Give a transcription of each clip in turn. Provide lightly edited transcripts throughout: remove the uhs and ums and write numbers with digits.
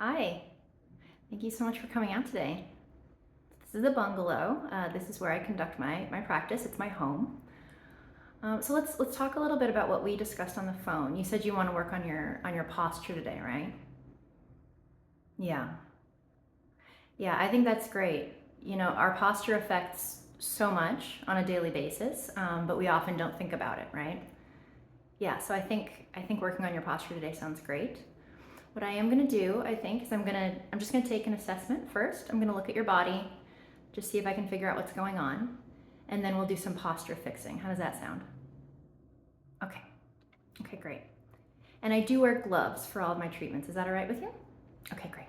Hi, thank you so much for coming out today. This is a bungalow. This is where I conduct my practice. It's my home. So let's talk a little bit about what we discussed on the phone. You said you want to work on your posture today, right? Yeah. Yeah, I think that's great. You know, our posture affects so much on a daily basis, but we often don't think about it, right? Yeah, so I think working on your posture today sounds great. What I am gonna do, I think, is I'm just gonna take an assessment first. I'm gonna look at your body, just see if I can figure out what's going on, and then we'll do some posture fixing. How does that sound? Okay, okay, great. And I do wear gloves for all of my treatments. Is that all right with you? Okay, great.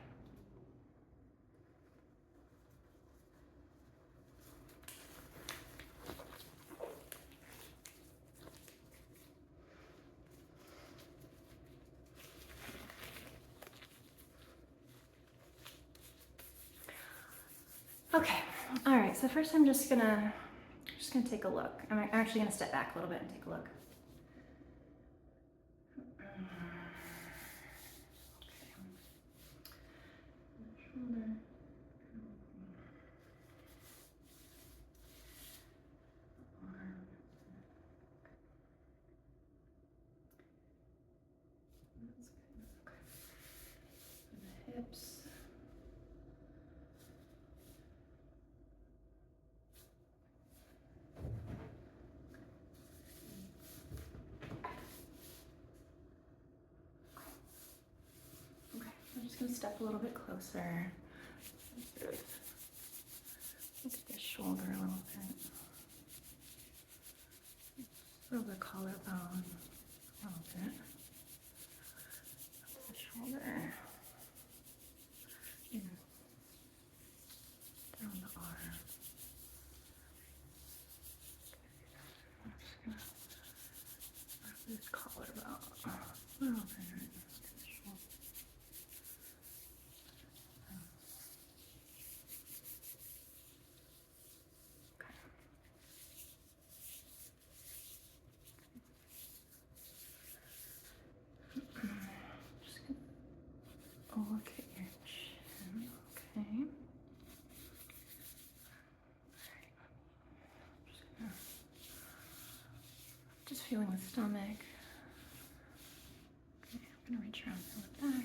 Okay, all right, so first I'm just gonna take a look. I'm actually gonna step back a little bit and take a look. Shoulder. Arm. That's good. Okay. And the hips. Okay, I'm just gonna step a little bit closer. Sort of look at the shoulder a little bit. Sort of the collarbone a little bit. Up the shoulder. And down the arm. I'm just gonna wrap this collarbone a little bit to the shoulder. Okay. Just gonna look at your chin. Okay. Just feeling the stomach. Okay, I'm gonna reach around here with that.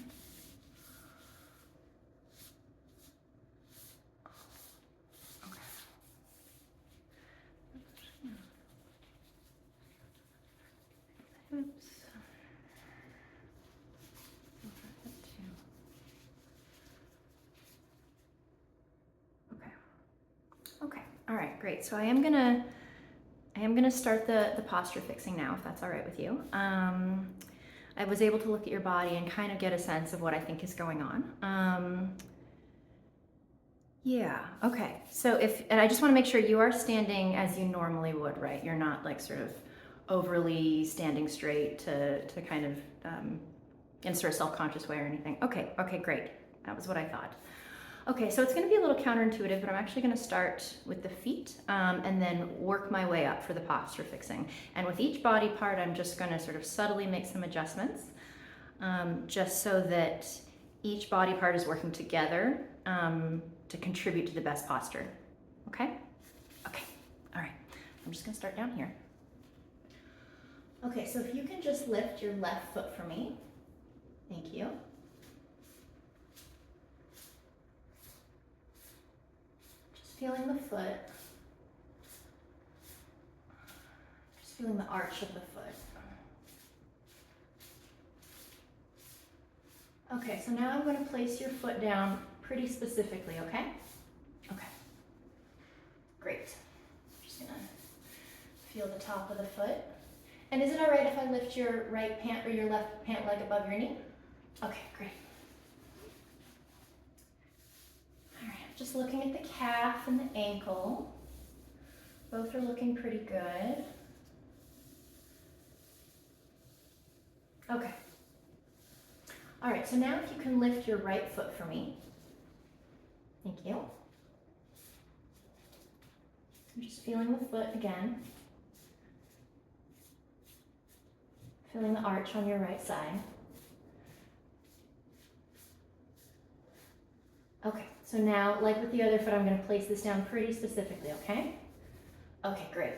Okay. Hips. Hip too. Okay. Okay. All right. Great. So I am gonna start the posture fixing now, if that's all right with you. I was able to look at your body and kind of get a sense of what I think is going on. Yeah, okay. So and I just want to make sure you are standing as you normally would, right? You're not like sort of overly standing straight to kind of in sort of self-conscious way or anything. Okay, okay, great. That was what I thought. Okay, so it's going to be a little counterintuitive, but I'm actually going to start with the feet and then work my way up for the posture fixing. And with each body part, I'm just going to sort of subtly make some adjustments just so that each body part is working together to contribute to the best posture. Okay? Okay, all right. I'm just going to start down here. Okay, so if you can just lift your left foot for me. Thank you. Feeling the foot, just feeling the arch of the foot. Okay, so now I'm going to place your foot down pretty specifically, okay? Okay, great. I'm just going to feel the top of the foot. And is it all right if I lift your right pant or your left pant leg above your knee? Okay, great. Just looking at the calf and the ankle. Both are looking pretty good. Okay. All right, so now if you can lift your right foot for me. Thank you. I'm just feeling the foot again. Feeling the arch on your right side. Okay, so now, like with the other foot, I'm gonna place this down pretty specifically, okay? Okay, great.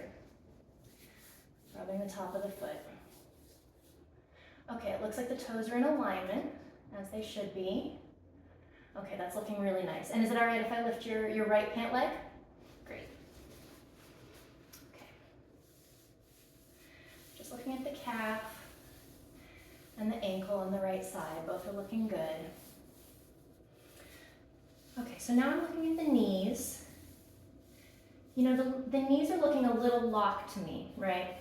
Rubbing the top of the foot. Okay, it looks like the toes are in alignment, as they should be. Okay, that's looking really nice. And is it all right if I lift your right pant leg? Great. Okay. Just looking at the calf and the ankle on the right side. Both are looking good. Okay, so now I'm looking at the knees. You know, the knees are looking a little locked to me, right?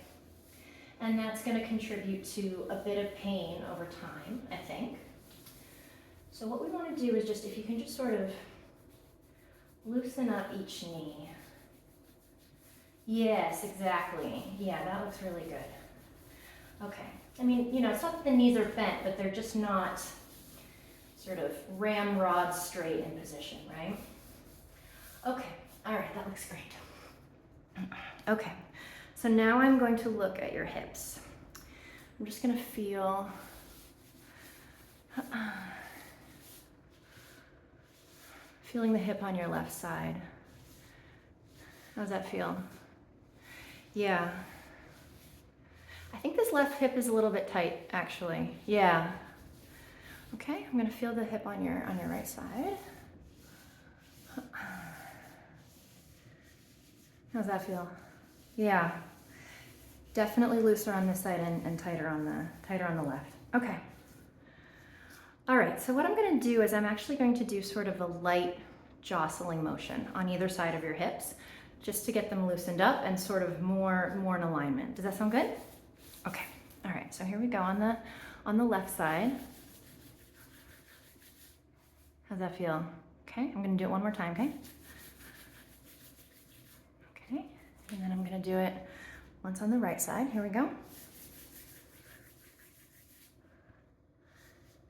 And that's going to contribute to a bit of pain over time, I think. So what we want to do is just, if you can just sort of loosen up each knee. Yes, exactly. Yeah, that looks really good. Okay. I mean, you know, it's not that the knees are bent, but they're just not sort of ramrod straight in position, right? Okay. All right, that looks great. Okay. So now I'm going to look at your hips. I'm just going to feel feeling the hip on your left side. How does that feel? Yeah. I think this left hip is a little bit tight, actually. Yeah. Okay, I'm going to feel the hip on your right side. How's that feel? Yeah. Definitely looser on this side and tighter on the left. Okay. All right, so what I'm going to do is I'm actually going to do sort of a light jostling motion on either side of your hips, just to get them loosened up and sort of more in alignment. Does that sound good? Okay. All right, so here we go on the left side. How's that feel? Okay, I'm going to do it one more time, okay? Okay, and then I'm going to do it once on the right side. Here we go.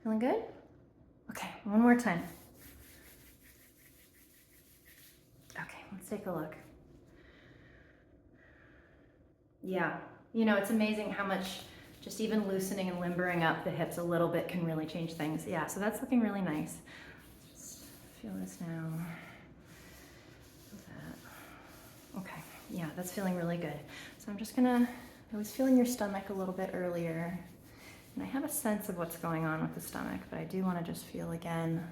Feeling good? Okay, one more time. Okay, let's take a look. Yeah, you know, it's amazing how much just even loosening and limbering up the hips a little bit can really change things. Yeah, so that's looking really nice. Just feel this now. Feel that. Okay, yeah, that's feeling really good. So I'm just gonna, I was feeling your stomach a little bit earlier, and I have a sense of what's going on with the stomach, but I do want to just feel again.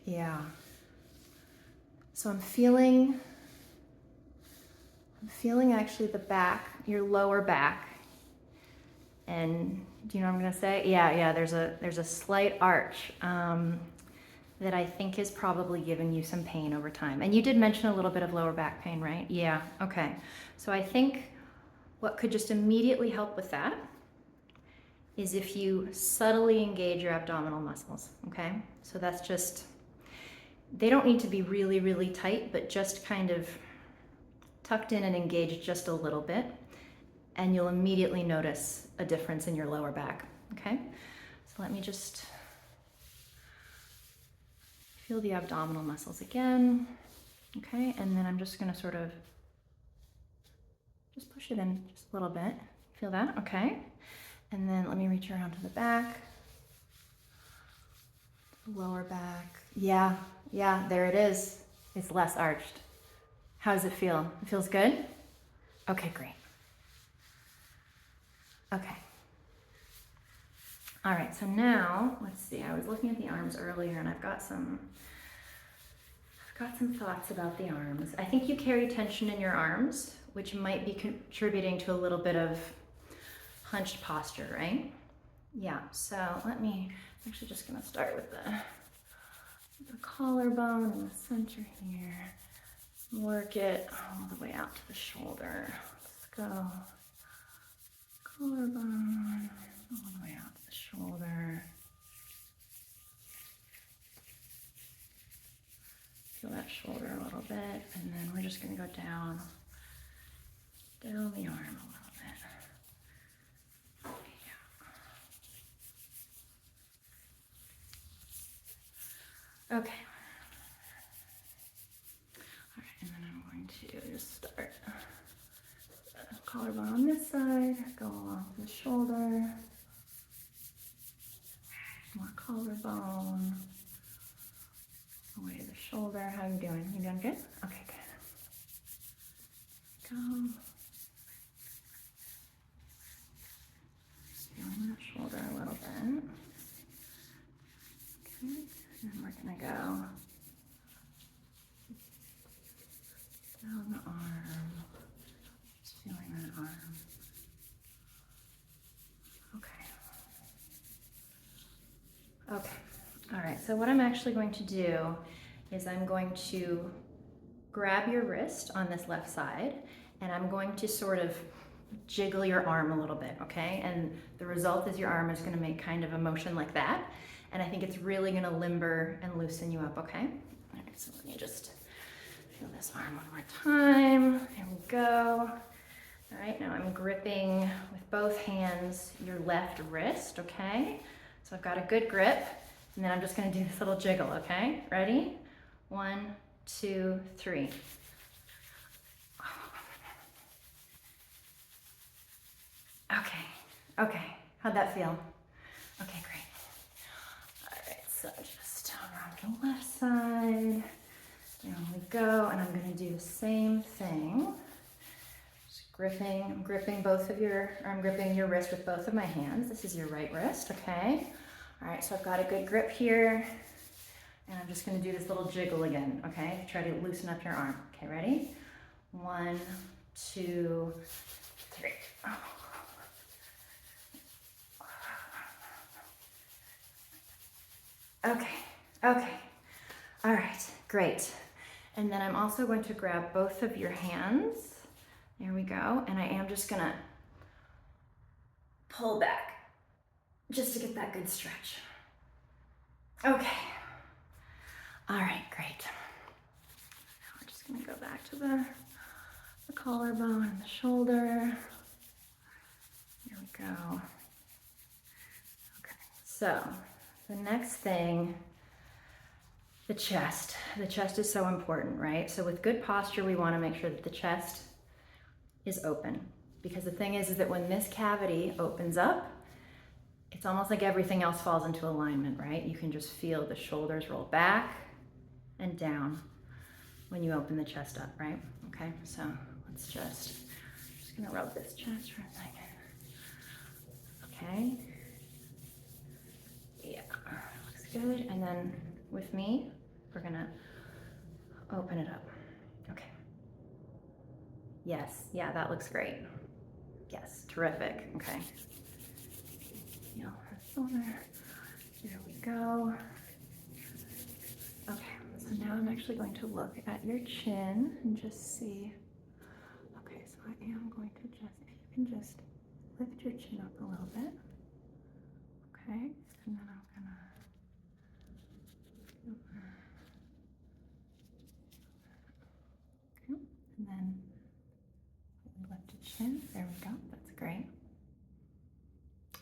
Yeah. So I'm feeling actually the back, your lower back. And do you know what I'm gonna say? Yeah, there's a slight arch that I think is probably giving you some pain over time. And you did mention a little bit of lower back pain, right? Yeah, okay. So I think what could just immediately help with that is if you subtly engage your abdominal muscles, okay? So that's just, they don't need to be really, really tight, but just kind of tucked in and engaged just a little bit, and you'll immediately notice a difference in your lower back, okay? So let me just feel the abdominal muscles again, okay? And then I'm just gonna sort of just push it in just a little bit. Feel that? Okay. And then let me reach around to the back, lower back. Yeah, there it is. It's less arched. How does it feel? It feels good? Okay, great. Okay. All right, so now, let's see, I was looking at the arms earlier and I've got some thoughts about the arms. I think you carry tension in your arms, which might be contributing to a little bit of hunched posture, right? Yeah, so I'm actually just gonna start with the collarbone in the center here. Work it all the way out to the shoulder. Let's go. Collarbone, all the way out to the shoulder. Feel that shoulder a little bit, and then we're just gonna go down the arm a little bit. Yeah. Okay. All right, and then I'm going to just start collarbone on this side, go along the shoulder, more collarbone, away to the shoulder. How are you doing? You doing good? Okay, good. Go. Just feeling that shoulder a little bit. Okay, and then we're gonna go down the arm. Just feeling that arm. Okay. Okay. All right, so what I'm actually going to do is I'm going to grab your wrist on this left side, and I'm going to sort of jiggle your arm a little bit, okay? And the result is your arm is gonna make kind of a motion like that, and I think it's really gonna limber and loosen you up, okay? All right, so let me just feel this arm one more time. There we go. All right, now I'm gripping with both hands your left wrist, okay? So I've got a good grip, and then I'm just gonna do this little jiggle, okay? Ready? 1, 2, 3. Okay, okay, how'd that feel? Okay, great. All right, so just around the left side. There we go, and I'm gonna do the same thing. Just gripping, I'm gripping your wrist with both of my hands. This is your right wrist, okay? All right, so I've got a good grip here, and I'm just gonna do this little jiggle again, okay? Try to loosen up your arm. Okay, ready? 1, 2, 3. Okay, okay. All right, great. And then I'm also going to grab both of your hands. There we go. And I am just gonna pull back just to get that good stretch. Okay. All right, great. Now we're just gonna go back to the collarbone and the shoulder. There we go. Okay, so the next thing, the chest. The chest is so important, right? So with good posture, we wanna make sure that the chest is open, because the thing is that when this cavity opens up, it's almost like everything else falls into alignment, right? You can just feel the shoulders roll back and down when you open the chest up, right? Okay, so let's just gonna rub this chest for a second. Okay. Yeah, looks good. And then with me, we're gonna open it up. Okay. Yes, yeah, that looks great. Yes, terrific. Okay. Feel her shoulder. There we go. Okay, so now I'm actually going to look at your chin and just see. Okay, so I am going to just, if you can just lift your chin up a little bit. Okay, and then I'm gonna okay, and then lift your chin. There we go. That's great.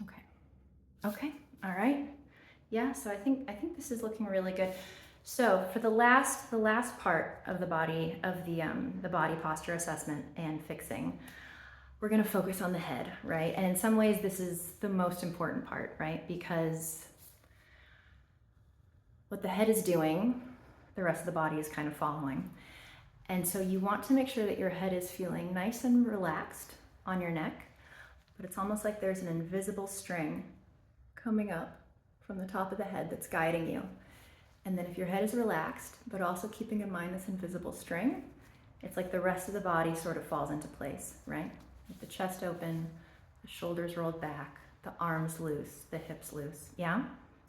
Okay. Okay. All right. Yeah. So I think this is looking really good. So for the last part of the body posture assessment and fixing, we're going to focus on the head, right? And in some ways, this is the most important part, right? Because what the head is doing, the rest of the body is kind of following. And so you want to make sure that your head is feeling nice and relaxed on your neck, but it's almost like there's an invisible string coming up from the top of the head that's guiding you. And then if your head is relaxed, but also keeping in mind this invisible string, it's like the rest of the body sort of falls into place, right? With the chest open, the shoulders rolled back, the arms loose, the hips loose. Yeah?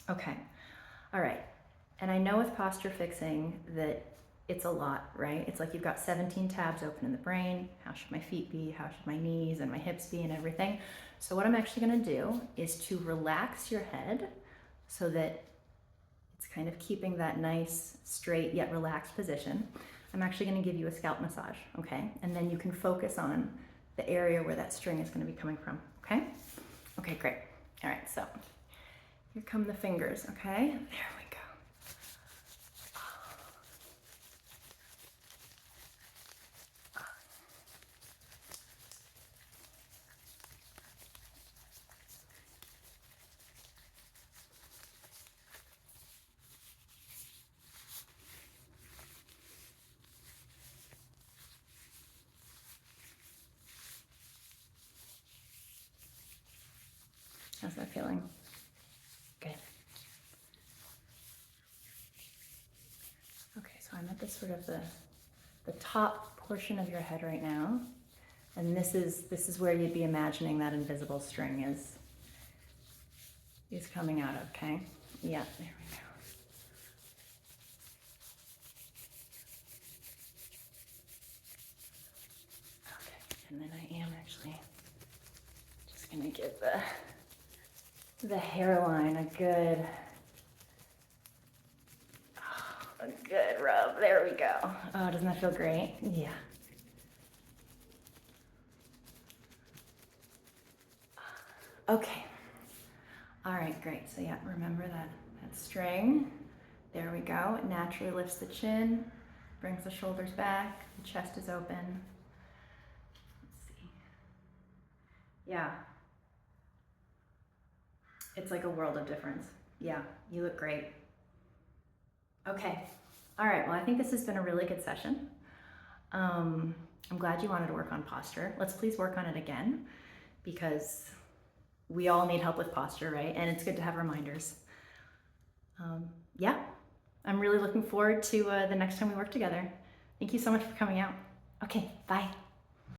Okay. All right. And I know with posture fixing that it's a lot, right? It's like you've got 17 tabs open in the brain. How should my feet be? How should my knees and my hips be and everything? So what I'm actually going to do is to relax your head so that it's kind of keeping that nice, straight, yet relaxed position. I'm actually going to give you a scalp massage, okay? And then you can focus on the area where that string is going to be coming from, okay? Okay, great. All right, so here come the fingers, okay? There we go. How's that feeling? Good. Okay, so I'm at the sort of the top portion of your head right now. And this is where you'd be imagining that invisible string is coming out of, okay? Yeah, there we go. Okay, and then I am actually just gonna give the hairline a good rub. There we go. Oh, doesn't that feel great? Yeah. Okay. All right, great. So yeah, remember that string. There we go. It naturally lifts the chin, brings the shoulders back, the chest is open. Let's see. Yeah. It's like a world of difference. Yeah, you look great. Okay. All right, well, I think this has been a really good session. I'm glad you wanted to work on posture. Let's please work on it again, because we all need help with posture, right? And it's good to have reminders. Yeah, I'm really looking forward to the next time we work together. Thank you so much for coming out. Okay, bye.